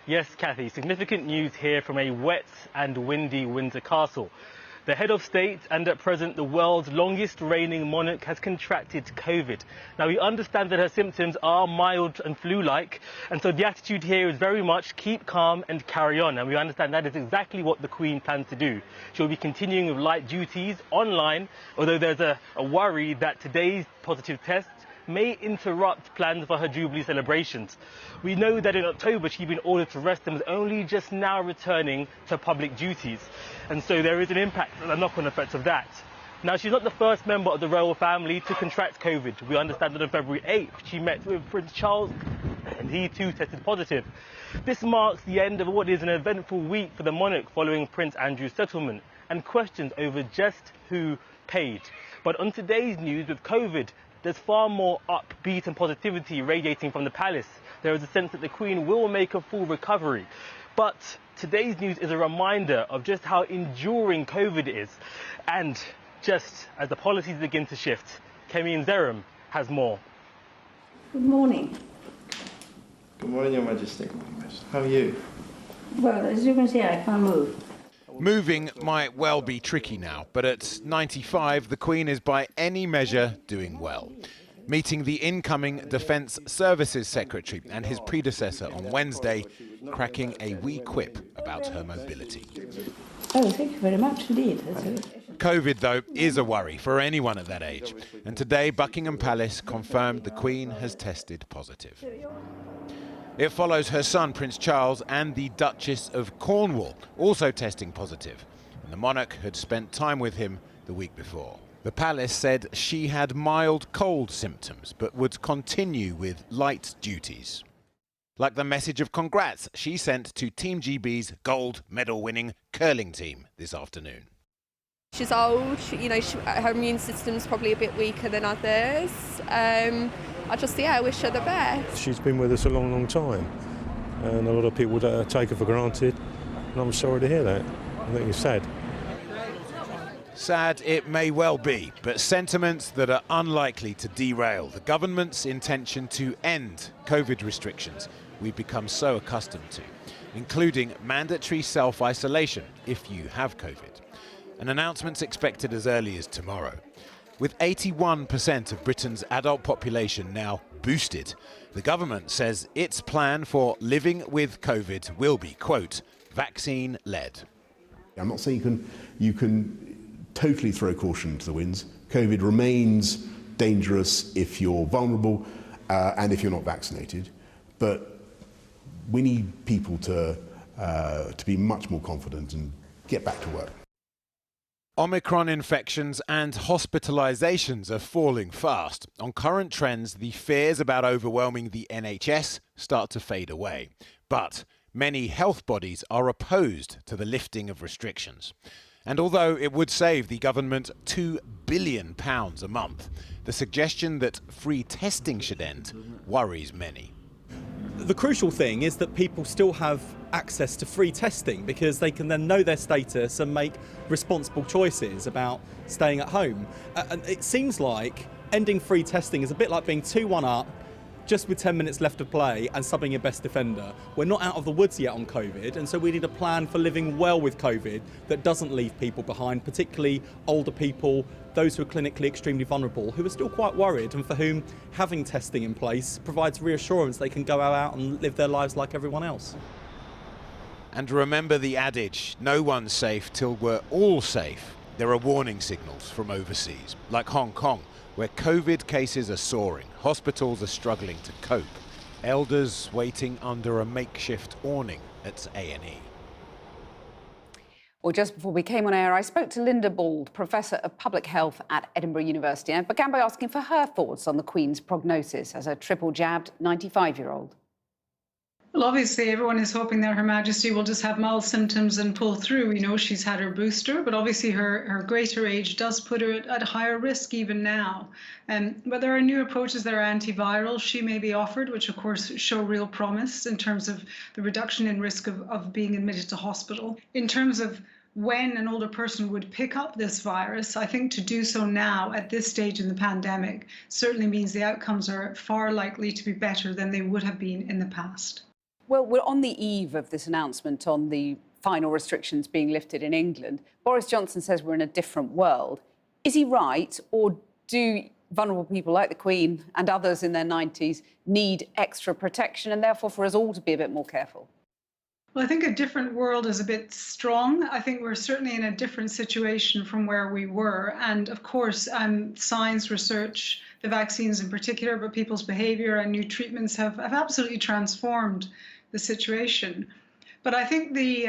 Yes, Kathy, significant news here from a wet and windy Windsor Castle. The head of state and at present the world's longest reigning monarch has contracted COVID. Now we understand that her symptoms are mild and flu-like, and so the attitude here is very much keep calm and carry on, and we understand that is exactly what the Queen plans to do. She'll be continuing with light duties online, although there's a worry that today's positive test may interrupt plans for her Jubilee celebrations. We know that in October she'd been ordered to rest and was only just now returning to public duties. And so there is an impact, a knock-on effect of that. Now, she's not the first member of the royal family to contract COVID. We understand that on February 8th, she met with Prince Charles and he too tested positive. This marks the end of what is an eventful week for the monarch following Prince Andrew's settlement and questions over just who paid. But on today's news with COVID, there's far more upbeat and positivity radiating from the palace. There is a sense that the Queen will make a full recovery. But today's news is a reminder of just how enduring COVID is. And just as the policies begin to shift, Kemi and Zerum has more. Good morning. Good morning, Your Majesty. How are you? Well, as you can see, I can't move. Moving might well be tricky now, but at 95, the Queen is by any measure doing well. Meeting the incoming Defence Services Secretary and his predecessor on Wednesday, cracking a wee quip about her mobility. Oh, thank you very much indeed. COVID, though, is a worry for anyone at that age. And today, Buckingham Palace confirmed the Queen has tested positive. It follows her son, Prince Charles, and the Duchess of Cornwall, also testing positive. And the monarch had spent time with him the week before. The palace said she had mild cold symptoms, but would continue with light duties. Like the message of congrats she sent to Team GB's gold medal-winning curling team this afternoon. She's old, her immune system's probably a bit weaker than others. I wish her the best. She's been with us a long, long time, and a lot of people take her for granted, and I'm sorry to hear that. I think it's sad. Sad it may well be, but sentiments that are unlikely to derail the government's intention to end COVID restrictions we've become so accustomed to, including mandatory self-isolation if you have COVID. An announcement's expected as early as tomorrow. With 81% of Britain's adult population now boosted, the government says its plan for living with COVID will be, quote, vaccine-led. I'm not saying you can totally throw caution to the winds. COVID remains dangerous if you're vulnerable and if you're not vaccinated, but we need people to be much more confident and get back to work. Omicron infections and hospitalisations are falling fast. On current trends, the fears about overwhelming the NHS start to fade away. But many health bodies are opposed to the lifting of restrictions. And although it would save the government £2 billion a month, the suggestion that free testing should end worries many. The crucial thing is that people still have access to free testing because they can then know their status and make responsible choices about staying at home. And it seems like ending free testing is a bit like being 2-1 up, just with 10 minutes left to play and subbing your best defender. We're not out of the woods yet on COVID, and so we need a plan for living well with COVID that doesn't leave people behind, particularly older people, those who are clinically extremely vulnerable, who are still quite worried and for whom having testing in place provides reassurance they can go out and live their lives like everyone else. And remember the adage, no one's safe till we're all safe. There are warning signals from overseas, like Hong Kong, where COVID cases are soaring, hospitals are struggling to cope, elders waiting under a makeshift awning at A&E. Well, just before we came on air, I spoke to Linda Bald, Professor of Public Health at Edinburgh University, and began by asking for her thoughts on the Queen's prognosis as a triple-jabbed 95-year-old. Well, obviously, everyone is hoping that Her Majesty will just have mild symptoms and pull through. We know she's had her booster, but obviously her greater age does put her at higher risk even now. But there are new approaches that are antiviral she may be offered, which of course show real promise in terms of the reduction in risk of being admitted to hospital. In terms of when an older person would pick up this virus, I think to do so now at this stage in the pandemic certainly means the outcomes are far likely to be better than they would have been in the past. Well, we're on the eve of this announcement on the final restrictions being lifted in England. Boris Johnson says we're in a different world. Is he right, or do vulnerable people like the Queen and others in their 90s need extra protection, and therefore for us all to be a bit more careful? Well, I think a different world is a bit strong. I think we're certainly in a different situation from where we were. And of course, science, research, the vaccines in particular, but people's behavior and new treatments have absolutely transformed the situation. But I think the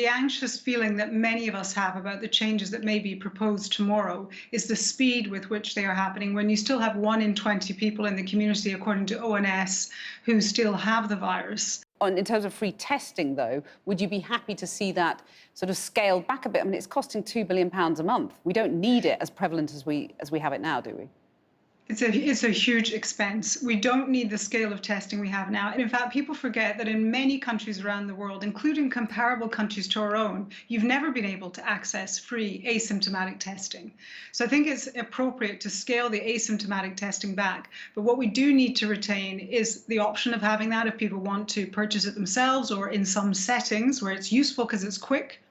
anxious feeling that many of us have about the changes that may be proposed tomorrow is the speed with which they are happening, when you still have 1 in 20 people in the community, according to ONS, who still have the virus. In terms of free testing, though, would you be happy to see that sort of scaled back a bit? I mean, it's costing £2 billion a month. We don't need it as prevalent as we have it now, do we? It's a huge expense. We don't need the scale of testing we have now. And in fact, people forget that in many countries around the world, including comparable countries to our own, you've never been able to access free asymptomatic testing. So I think it's appropriate to scale the asymptomatic testing back. But what we do need to retain is the option of having that if people want to purchase it themselves or in some settings where it's useful because it's quick.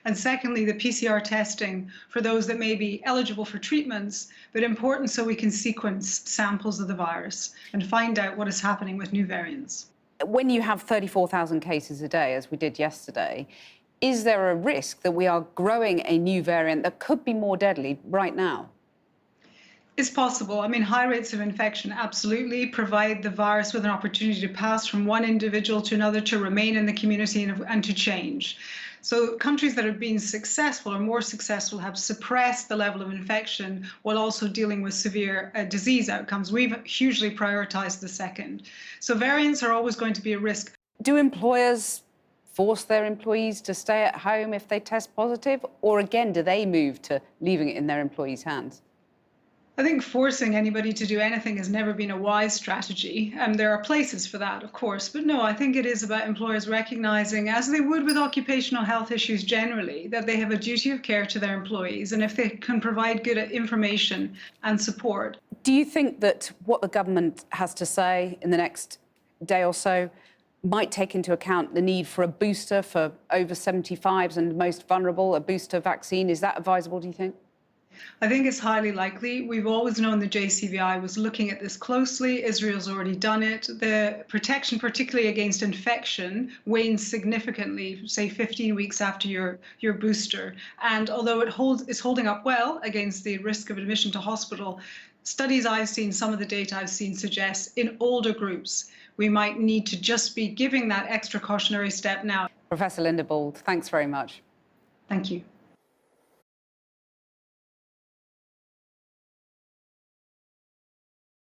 And secondly, the PCR testing for those that may be eligible for treatments, but important so we can sequence samples of the virus and find out what is happening with new variants. When you have 34,000 cases a day, as we did yesterday, is there a risk that we are growing a new variant that could be more deadly right now? It's possible. I mean, high rates of infection absolutely provide the virus with an opportunity to pass from one individual to another, to remain in the community and to change. So countries that have been successful or more successful have suppressed the level of infection while also dealing with severe disease outcomes. We've hugely prioritized the second. So variants are always going to be a risk. Do employers force their employees to stay at home if they test positive? Or again, do they move to leaving it in their employees' hands? I think forcing anybody to do anything has never been a wise strategy. There are places for that, of course. But no, I think it is about employers recognizing, as they would with occupational health issues generally, that they have a duty of care to their employees. And if they can provide good information and support. Do you think that what the government has to say in the next day or so might take into account the need for a booster for over 75s and most vulnerable, a booster vaccine? Is that advisable, do you think? I think it's highly likely. We've always known the JCVI was looking at this closely. Israel's already done it. The protection, particularly against infection, wanes significantly, say 15 weeks after your booster. And although it's holding up well against the risk of admission to hospital, studies I've seen, some of the data I've seen suggests in older groups, we might need to just be giving that extra cautionary step now. Professor Linda Bald, thanks very much. Thank you.